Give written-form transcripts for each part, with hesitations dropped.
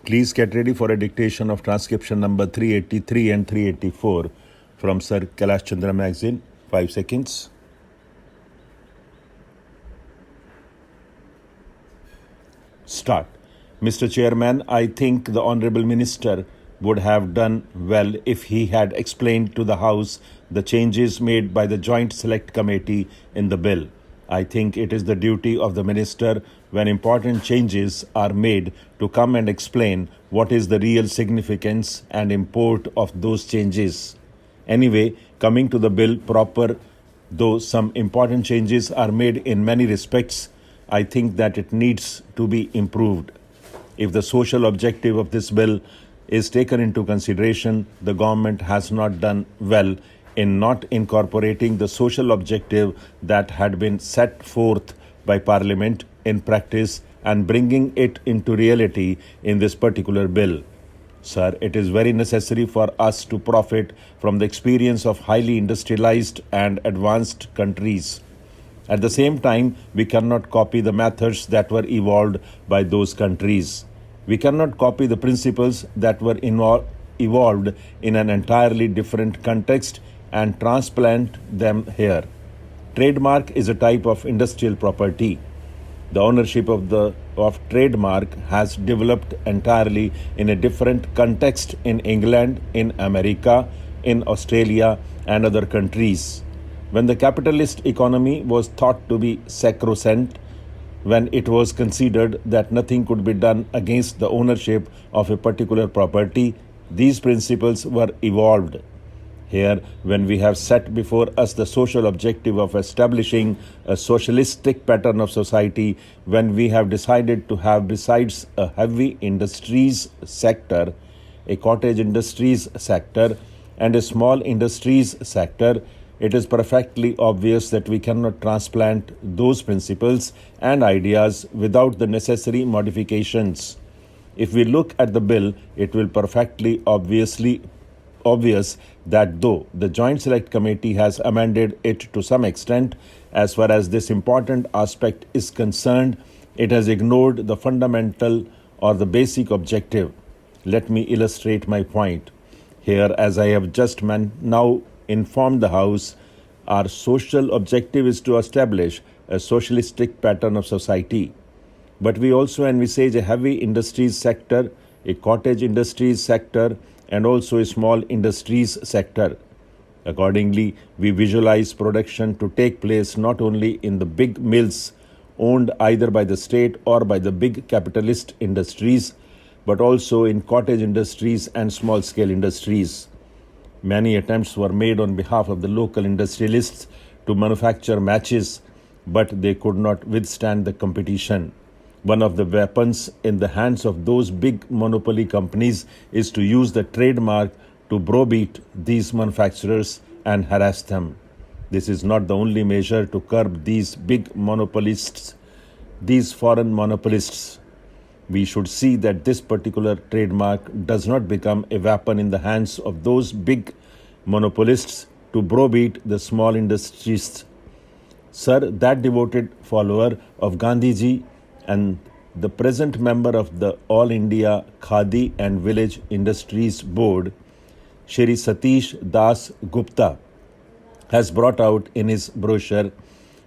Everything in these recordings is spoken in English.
Please get ready for a dictation of transcription number 383 and 384 from Sir Kailash Chandra magazine. 5 seconds. Start. Mr. Chairman, I think the Honourable Minister would have done well if he had explained to the House the changes made by the Joint Select Committee in the bill. I think it is the duty of the Minister, when important changes are made, to come and explain what is the real significance and import of those changes. Anyway, coming to the bill proper, though some important changes are made in many respects, I think that it needs to be improved. If the social objective of this bill is taken into consideration, the government has not done well in not incorporating the social objective that had been set forth by Parliament in practice and bringing it into reality in this particular bill. Sir, it is very necessary for us to profit from the experience of highly industrialized and advanced countries. At the same time, we cannot copy the methods that were evolved by those countries. We cannot copy the principles that were evolved in an entirely different context and transplant them here. Trademark is a type of industrial property. The ownership of trademark has developed entirely in a different context in England, in America, in Australia, and other countries. When the capitalist economy was thought to be sacrosanct, when it was considered that nothing could be done against the ownership of a particular property, these principles were evolved. Here, when we have set before us the social objective of establishing a socialistic pattern of society, when we have decided to have, besides a heavy industries sector, a cottage industries sector, and a small industries sector, it is perfectly obvious that we cannot transplant those principles and ideas without the necessary modifications. If we look at the bill, it will perfectly obvious that though the Joint Select Committee has amended it to some extent, as far as this important aspect is concerned, it has ignored the fundamental or the basic objective. Let me illustrate my point. Here, as I have just now informed the House, our social objective is to establish a socialistic pattern of society. But we also envisage a heavy industries sector, a cottage industries sector, and also a small industries sector. Accordingly, we visualize production to take place not only in the big mills owned either by the state or by the big capitalist industries, but also in cottage industries and small-scale industries. Many attempts were made on behalf of the local industrialists to manufacture matches, but they could not withstand the competition. One of the weapons in the hands of those big monopoly companies is to use the trademark to browbeat these manufacturers and harass them. This is not the only measure to curb these big monopolists, these foreign monopolists. We should see that this particular trademark does not become a weapon in the hands of those big monopolists to browbeat the small industries. Sir, that devoted follower of Gandhiji and the present member of the All India Khadi and Village Industries Board, Shri Satish Das Gupta, has brought out in his brochure,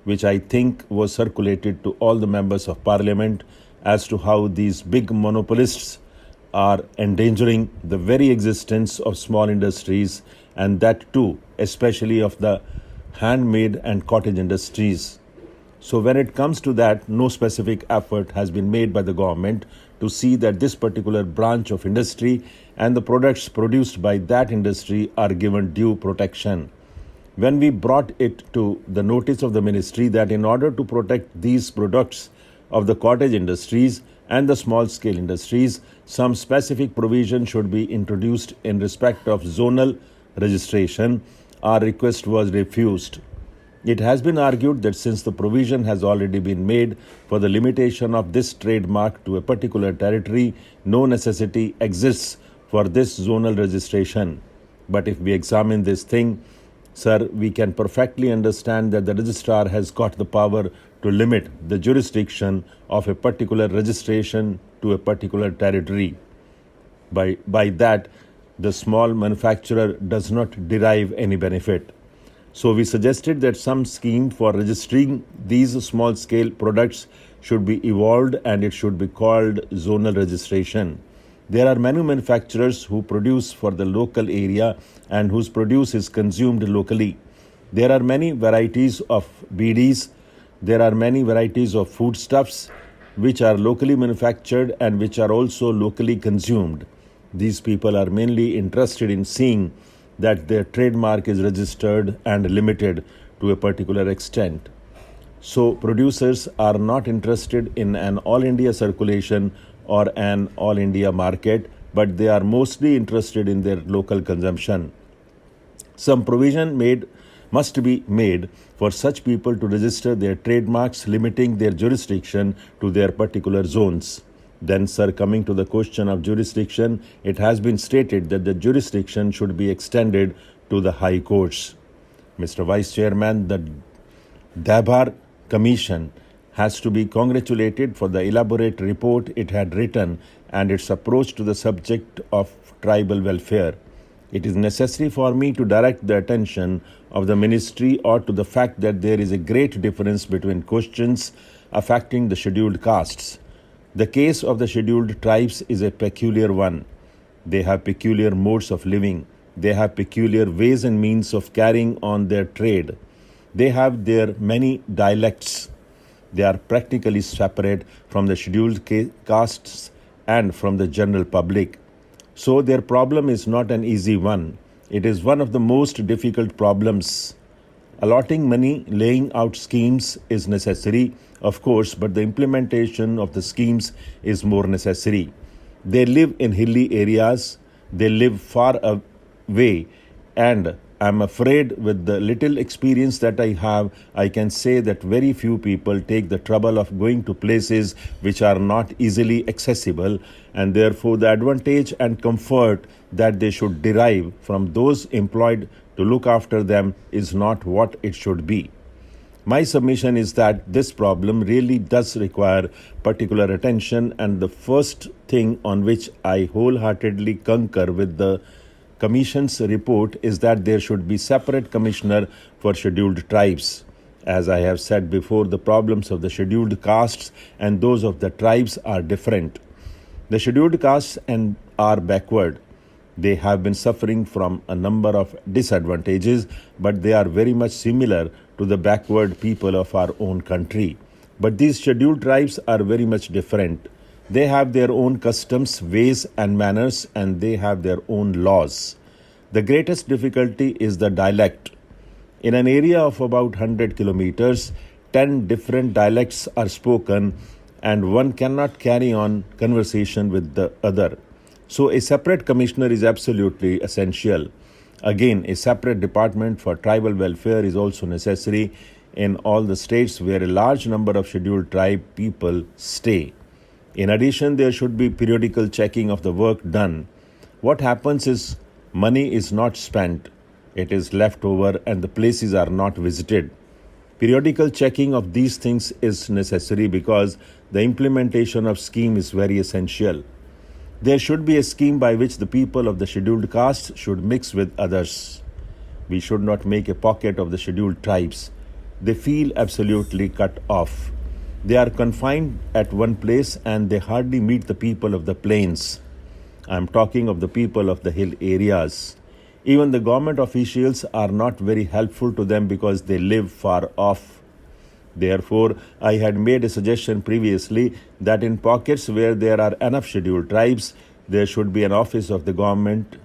which I think was circulated to all the members of Parliament, as to how these big monopolists are endangering the very existence of small industries, and that too, especially of the handmade and cottage industries. So when it comes to that, no specific effort has been made by the government to see that this particular branch of industry and the products produced by that industry are given due protection. When we brought it to the notice of the ministry that in order to protect these products of the cottage industries and the small-scale industries, some specific provision should be introduced in respect of zonal registration, our request was refused. It has been argued that since the provision has already been made for the limitation of this trademark to a particular territory, no necessity exists for this zonal registration. But if we examine this thing, sir, we can perfectly understand that the registrar has got the power to limit the jurisdiction of a particular registration to a particular territory. By that, the small manufacturer does not derive any benefit. So we suggested that some scheme for registering these small scale products should be evolved and it should be called zonal registration. There are many manufacturers who produce for the local area and whose produce is consumed locally. There are many varieties of BDs. There are many varieties of foodstuffs which are locally manufactured and which are also locally consumed. These people are mainly interested in seeing that their trademark is registered and limited to a particular extent. So producers are not interested in an all India circulation or an all India market, but they are mostly interested in their local consumption. Some provision must be made for such people to register their trademarks, limiting their jurisdiction to their particular zones. Then, sir, coming to the question of jurisdiction, it has been stated that the jurisdiction should be extended to the high courts. Mr. Vice Chairman, the Dabar Commission has to be congratulated for the elaborate report it had written and its approach to the subject of tribal welfare. It is necessary for me to direct the attention of the ministry or to the fact that there is a great difference between questions affecting the scheduled castes. The case of the scheduled tribes is a peculiar one. They have peculiar modes of living. They have peculiar ways and means of carrying on their trade. They have their many dialects. They are practically separate from the scheduled castes and from the general public. So their problem is not an easy one. It is one of the most difficult problems. Allotting money, laying out schemes is necessary, of course, but the implementation of the schemes is more necessary. They live in hilly areas, they live far away, and I'm afraid with the little experience that I have, I can say that very few people take the trouble of going to places which are not easily accessible, and therefore the advantage and comfort that they should derive from those employed to look after them is not what it should be. My submission is that this problem really does require particular attention, and the first thing on which I wholeheartedly concur with the Commission's report is that there should be separate commissioner for scheduled tribes. As I have said before, the problems of the scheduled castes and those of the tribes are different. The scheduled castes are backward. They have been suffering from a number of disadvantages, but they are very much similar to the backward people of our own country. But these scheduled tribes are very much different. They have their own customs, ways and manners, and they have their own laws. The greatest difficulty is the dialect. In an area of about 100 kilometers, 10 different dialects are spoken, and one cannot carry on conversation with the other. So a separate commissioner is absolutely essential. Again, a separate department for tribal welfare is also necessary in all the states where a large number of scheduled tribe people stay. In addition, there should be periodical checking of the work done. What happens is money is not spent, it is left over, and the places are not visited. Periodical checking of these things is necessary because the implementation of scheme is very essential. There should be a scheme by which the people of the scheduled castes should mix with others. We should not make a pocket of the scheduled tribes. They feel absolutely cut off. They are confined at one place and they hardly meet the people of the plains. I am talking of the people of the hill areas. Even the government officials are not very helpful to them because they live far off. Therefore, I had made a suggestion previously that in pockets where there are enough scheduled tribes, there should be an office of the government.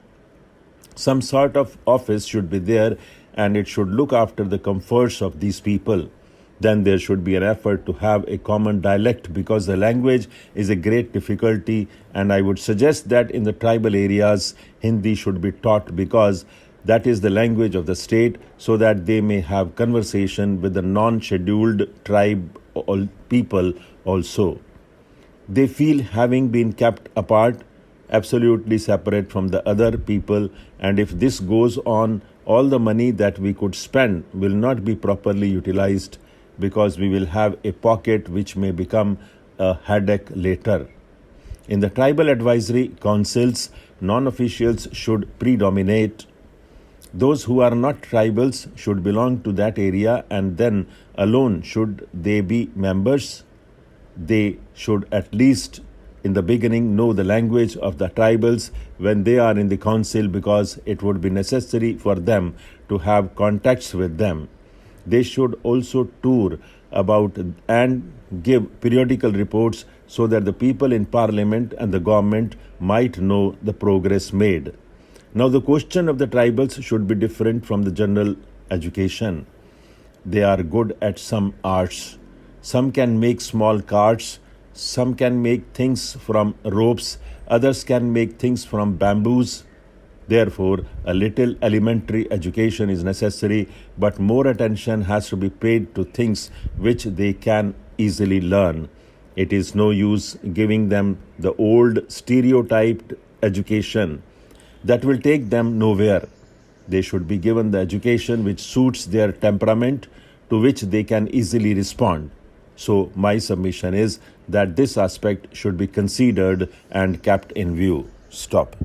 Some sort of office should be there and it should look after the comforts of these people. Then there should be an effort to have a common dialect because the language is a great difficulty, and I would suggest that in the tribal areas, Hindi should be taught because that is the language of the state, so that they may have conversation with the non-scheduled tribe people also. They feel having been kept apart, absolutely separate from the other people, and if this goes on, all the money that we could spend will not be properly utilized because we will have a pocket which may become a headache later. In the tribal advisory councils, non-officials should predominate. Those who are not tribals should belong to that area, and then alone should they be members. They should at least in the beginning know the language of the tribals when they are in the council, because it would be necessary for them to have contacts with them. They should also tour about and give periodical reports so that the people in parliament and the government might know the progress made. Now, the question of the tribals should be different from the general education. They are good at some arts. Some can make small carts, some can make things from ropes, others can make things from bamboos. Therefore, a little elementary education is necessary, but more attention has to be paid to things which they can easily learn. It is no use giving them the old stereotyped education. That will take them nowhere. They should be given the education which suits their temperament, to which they can easily respond. So, my submission is that this aspect should be considered and kept in view. Stop.